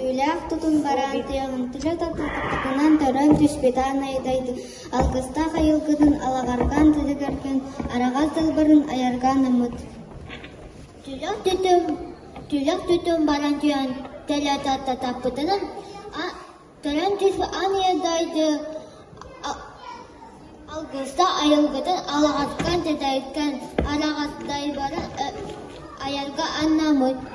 Үләк тұтын баран тыялын, тыжа тататықынан таран түспетан айдайды. Алқыста қайылғыдың алағарған тізігерген, арағаз дылбырын аярған ұмыт. Түләк түтін баран тыян тәлі татапытының, таран түспі ан айдайды. Алқыста айылғыдың алағарған тізігерген, арағаздай барын аярға аннамыт.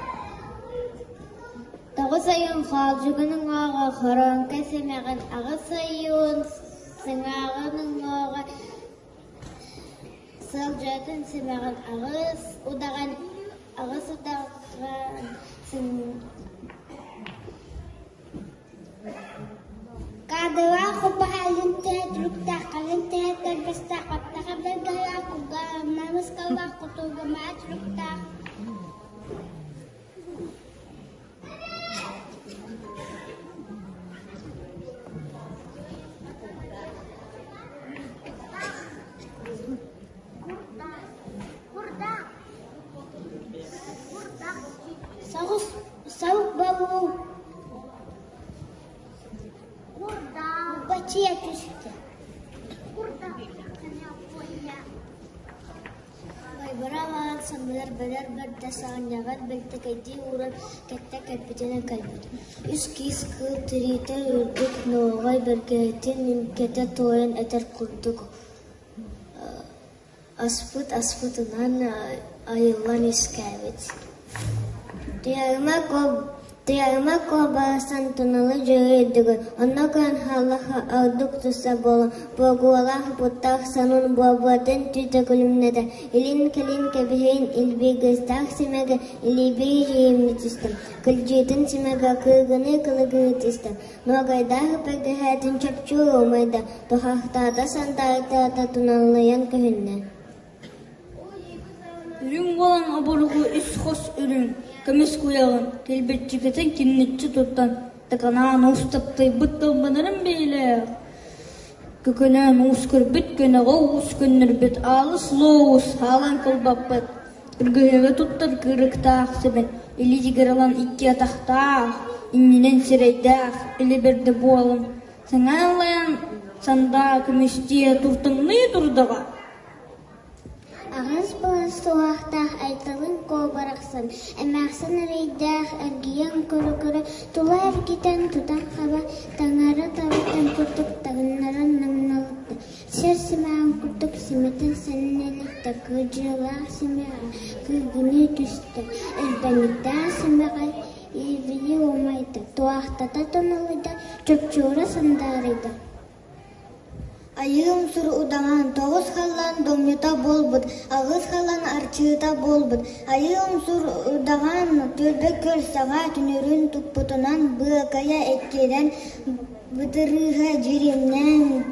Тағы сайын қалжығының аға қырын кәсемеғін, ағы сайын сыңағының аға сылжатын семеғін, ағыз удаған сың. Қадыға құбы әлін тәйдірікті, қалын тәйдір бісті қаттаға білдіға құға, мәміз қалға құтуға мәтірікті. Сауық балу бачия түсті. Байбаралан самылар бәлер бірді сағыняған білді кәйді ұрын кәтті кәлбетені кәлбет. Үс киіз қыл тірейті үрдік ноғай біргетін кәті тойын әтір құрдық. Аспыт-аспытынан айылан ескәбет. Тыярыма кобарасан туналы жырыйдыгы, онно көн халлаха ардук туса болу, богуалах буттах санун буабуатын түйті күлімнеді, илин кәлин кәбірейін илбегістах семеге илибей жиымны түстім, күлжейтін семеге кыргыны кылыгыны түстім, ноғайдағы пәргіхәтін чапчу омайда, тухақтада сантарықтарда туналыян күхінне. Үрін болан абырғы үс қос үрін. Көмес куялын, келбет жігітін кеннетші тұттан, тақанан ұстаптай бұтталманырын бейлі. Көкінен ұскыр бүт көнеға ұскөннір бүт алыс лоғыз халан қылбап бұт. Үргігі тұттар кырықтақ себен, елі жігіралан икке атақтақ, инненен сирейдақ, елі берді болын. Саңан лаян санда көместие тұртыңны тұрдыға. Ағыз болын суақтақ айтылын қобарақсын, әмәқсын рейдақ әргейен көрі-көрі, тұла әргетен тұтан қаба, таңа Тағыннары табыттан күрдік, тағыннары наңналықты. Сер сімәғын күрдік, сіметін сәннелікті. Күржілақ сімәға, күргіні түсті. Әлбәмітті сімәға, евейі омайды. Туақтата тонылыда, чөпчура сандарыда. Айым сур удаңан, тоғыз қалан домнета болбыд, ағыз қалан арчыта болбыд. Айым сур удаңан, төлбе көр саға түнерін тұппытынан бұқая әккеден бұтырыға жүремнен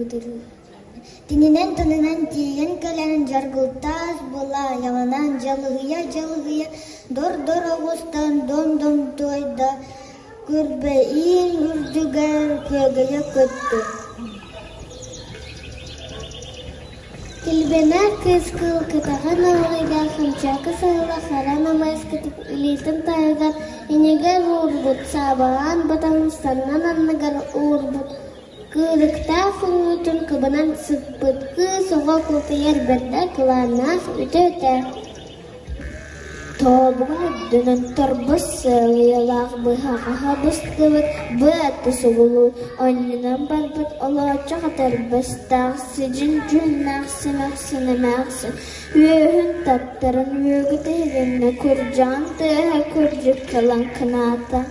бұтырыға. Тінінен тынынан тиген кәләнін жарғылтас бола, яланан жалығыя, дор ауыстан дом тойда, көрбе ил үрдігер көгeye көтті. Келбена кыз кыл кытаған алғайда хымчакы сайла харан амайс кытып үлесім тайған енегер урбут сабаған батаңстаннан аннагар урбут кылыкта фуңутун кыбынан сыппыт кыз оға көпейер берді кыланас өте Тобуға дүнін тұрбыс сылиялақ бұхаға бұстығыт бұәтті сұғылу ойнынан барбыт олача қатар бұстақ сыжын жүннақ сымақ сынымақсы өйін таптарын өгі тегінне көржан тыға көржік кылан кыната.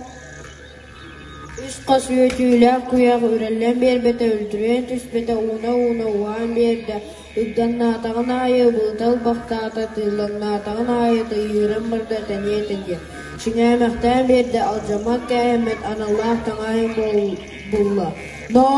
Үш қас өтүйләк куяқ үрәллән бербеті өлтірен түспеті уна уан берді. Үгден натағын айы бұлтал бақтата тылын натағын айы тыйырын бұрды тәнетінге. Шыңа мәқтән берді алжамат кәймет аналлах таңайын бұлла. Но!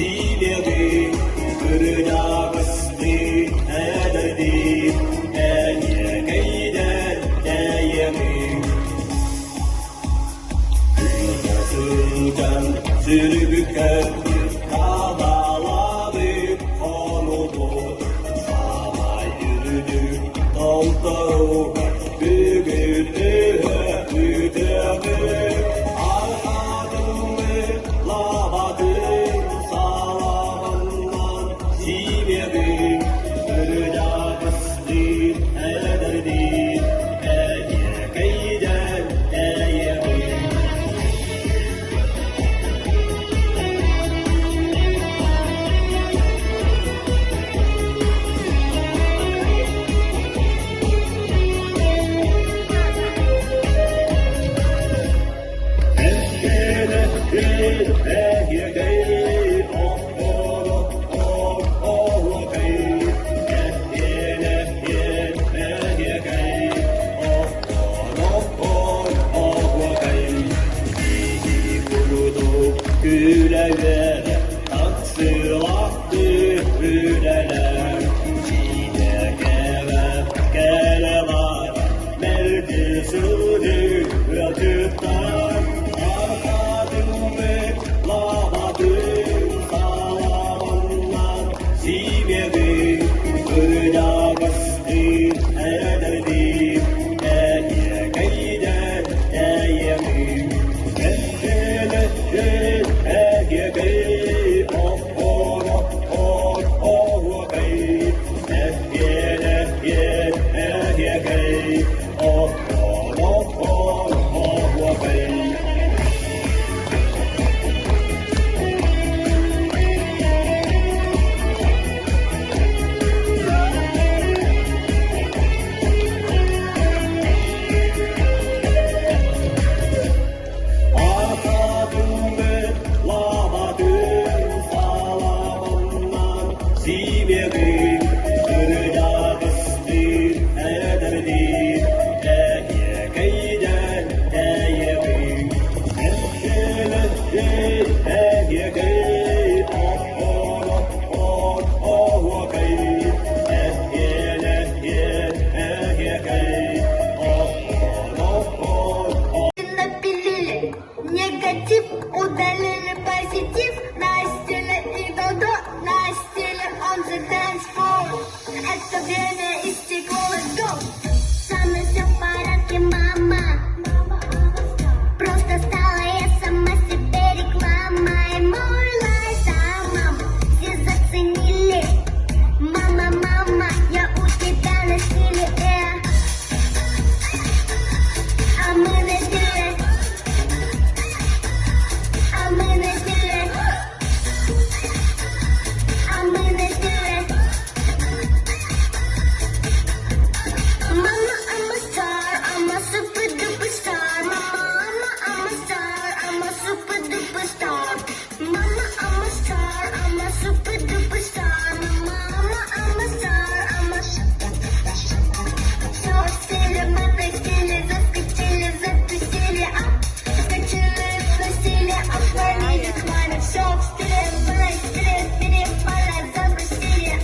Силеды, Кырдагысты, Эдерди, Эне Кейдер, Эйеми. Kıyasından sürübüken Kavaladı konudu. Sama yürüdü, Doldu, Bügüldü, Büdüdü. Arkadımı lavadı, Salamından simyedi. Kırcakıstı ederdi, Eye keyden eyemi. Güleler, taksılaktı güleler. Çiğne gele var, merdi sığdı yatıklar. Arkadımı lavadım, salamından simyedi. Kırcakıstı ederdi, eye keyden eyemi. Негатив удалили, позитив на стиле и додо, на стиле on the dance floor. Это время истекло, let's go. Со мной все в порядке, мама. Просто стала я сама себе реклама. И мой лайфстайл, все заценили. Мама, мама, я у тебя на стиле, а мы на стиле. I'm in it, I'm in it. Mama, I'm a star, I'm a super duper star. Mama, I'm a star, I'm a super duper star. Mama, I'm a star, I'm a super duper star. Mama, I'm a star, I'm a short стиле, мы присели, заскочили, запустили, скачали, спросили, отвалили к маме. Все в стиле, в стиле, перепали, забросили,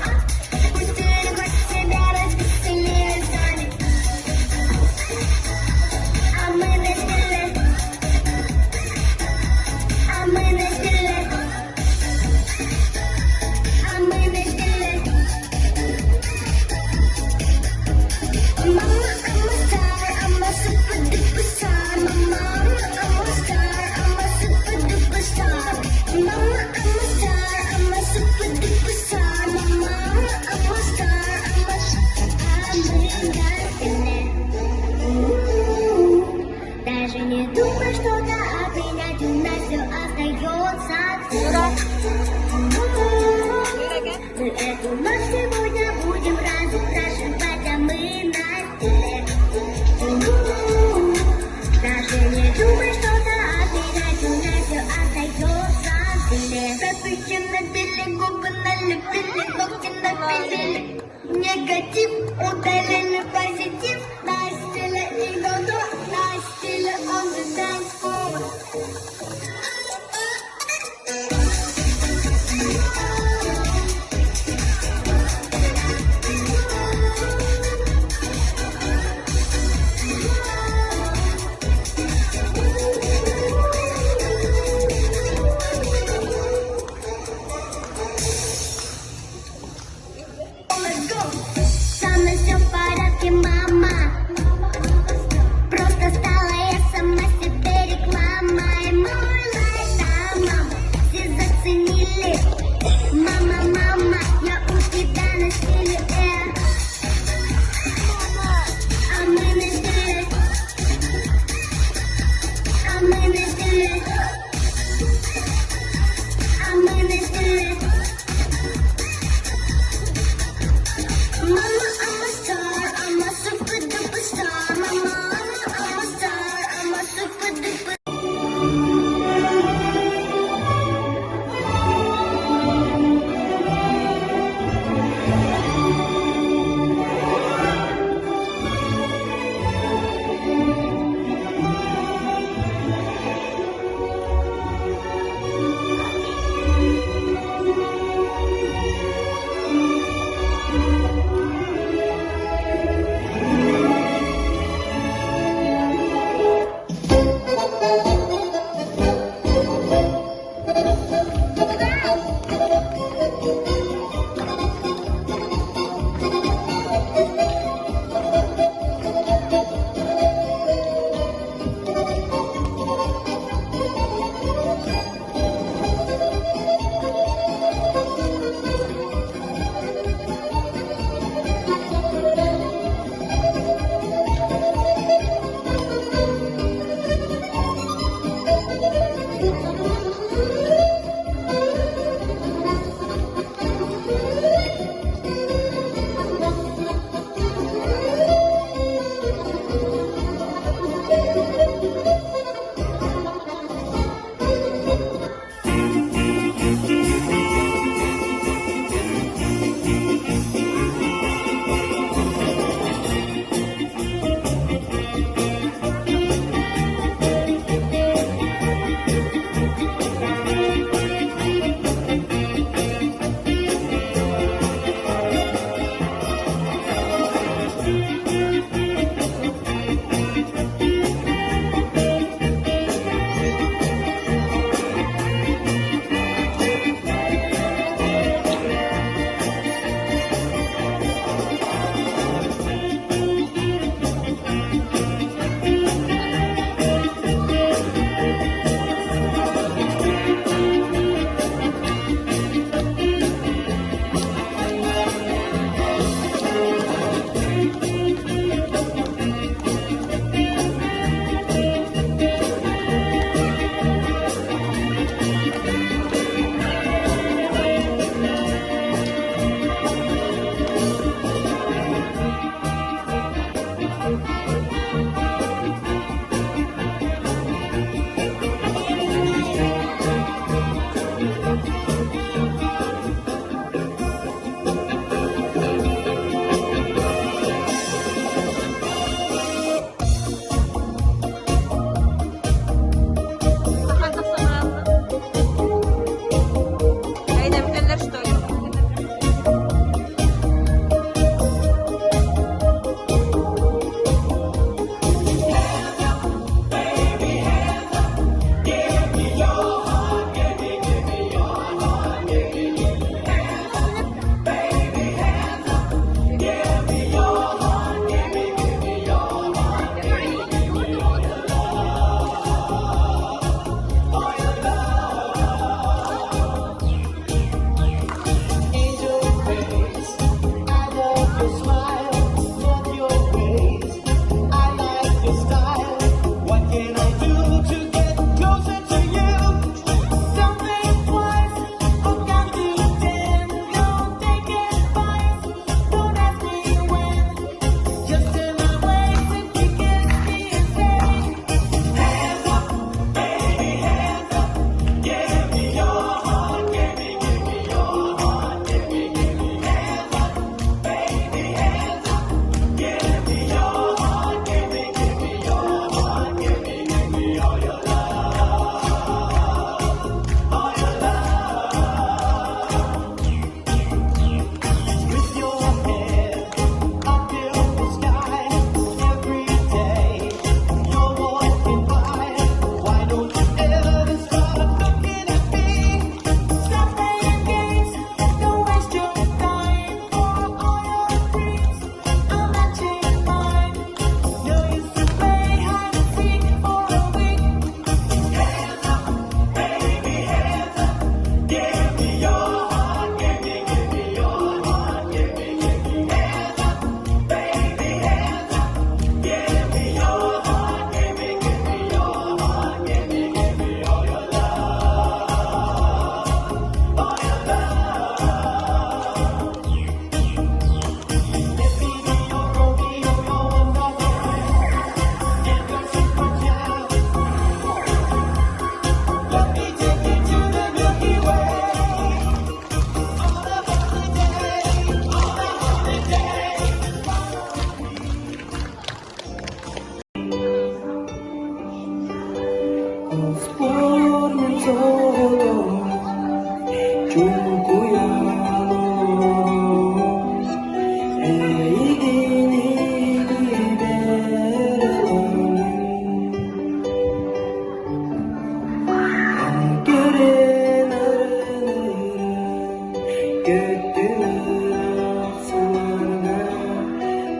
пустили хоть себя, развеселили сами. А мы на стиле, а мы на стиле, а мы на стиле. Mama, I'm a star, I'm a super duper star. Mama, I'm a star, I'm a super duper star. Mama, I'm a star, I'm a super duper star. Mama, I'm a star, I'm a даже не думай что-то обвинять, у нас все остается. Мы эту ночь сегодня будем разукрашивать, а мы на стиле. Даже не думай что-то обвинять, у нас все остается в стиле. Татухи набили, губы налепили, ногти напилили. Негатив удалили, позитив на стиле и додо, на стиле on the dance floor.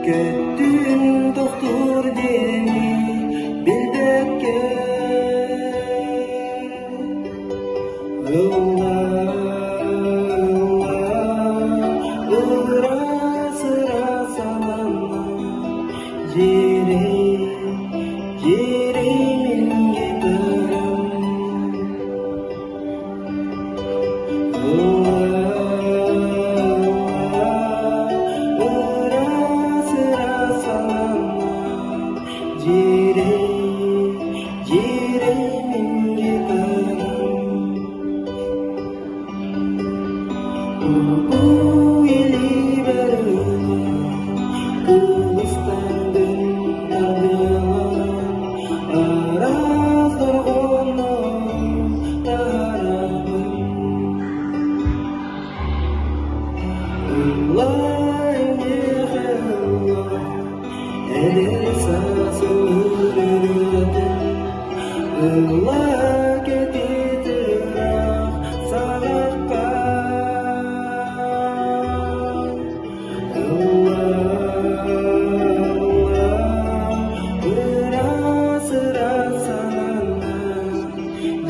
Köttün doktor demi bildekke Sıra sıra salanma Yerimin gitarım Sıra salanma Yerimin gitarım Bu ili beruna Kılıçtandım tabiaman Arazlar onu tarafım Allah Allah Elisa sığırıdım Allah getitirah salakka Sıra salanma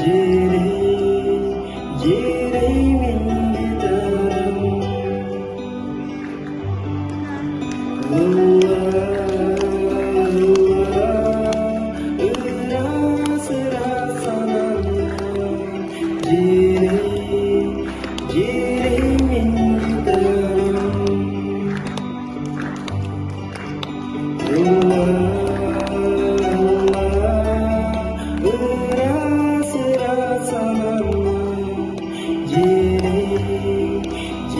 Yerimin gitarım Sıra salanma Yerimin gitarım Sıra salanma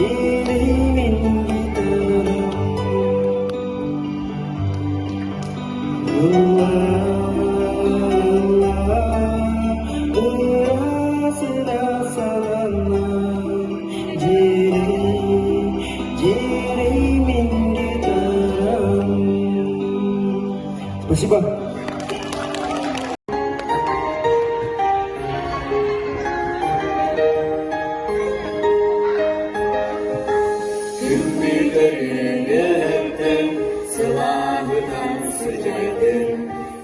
Yerimin gitarım Sıra salanma Yerimin gitarım Спасибо. Gümbürtöründen silahıdan sıcaktın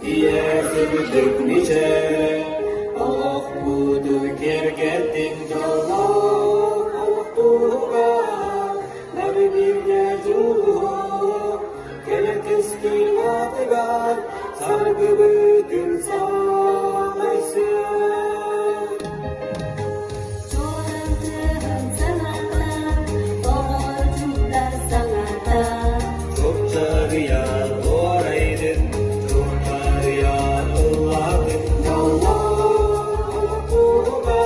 diye sevdik nice Allah budu kergettin Allah buga Nabi birge culuğa Kelek istilatıgar sargı bütün sağlaysın Çoğaltığım sanata, borcumlar sanata. Çok çağrıyan oraydın Çok çağrıyan Allah'ın Allah buga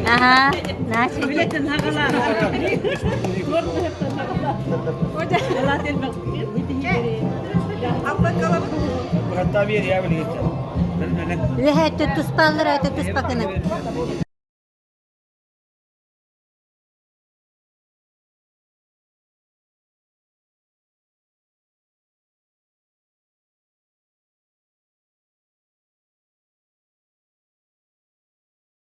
Aha, nasıl? Hatta bir ya bile gitti. Lihat tutus palra tutus pakanat.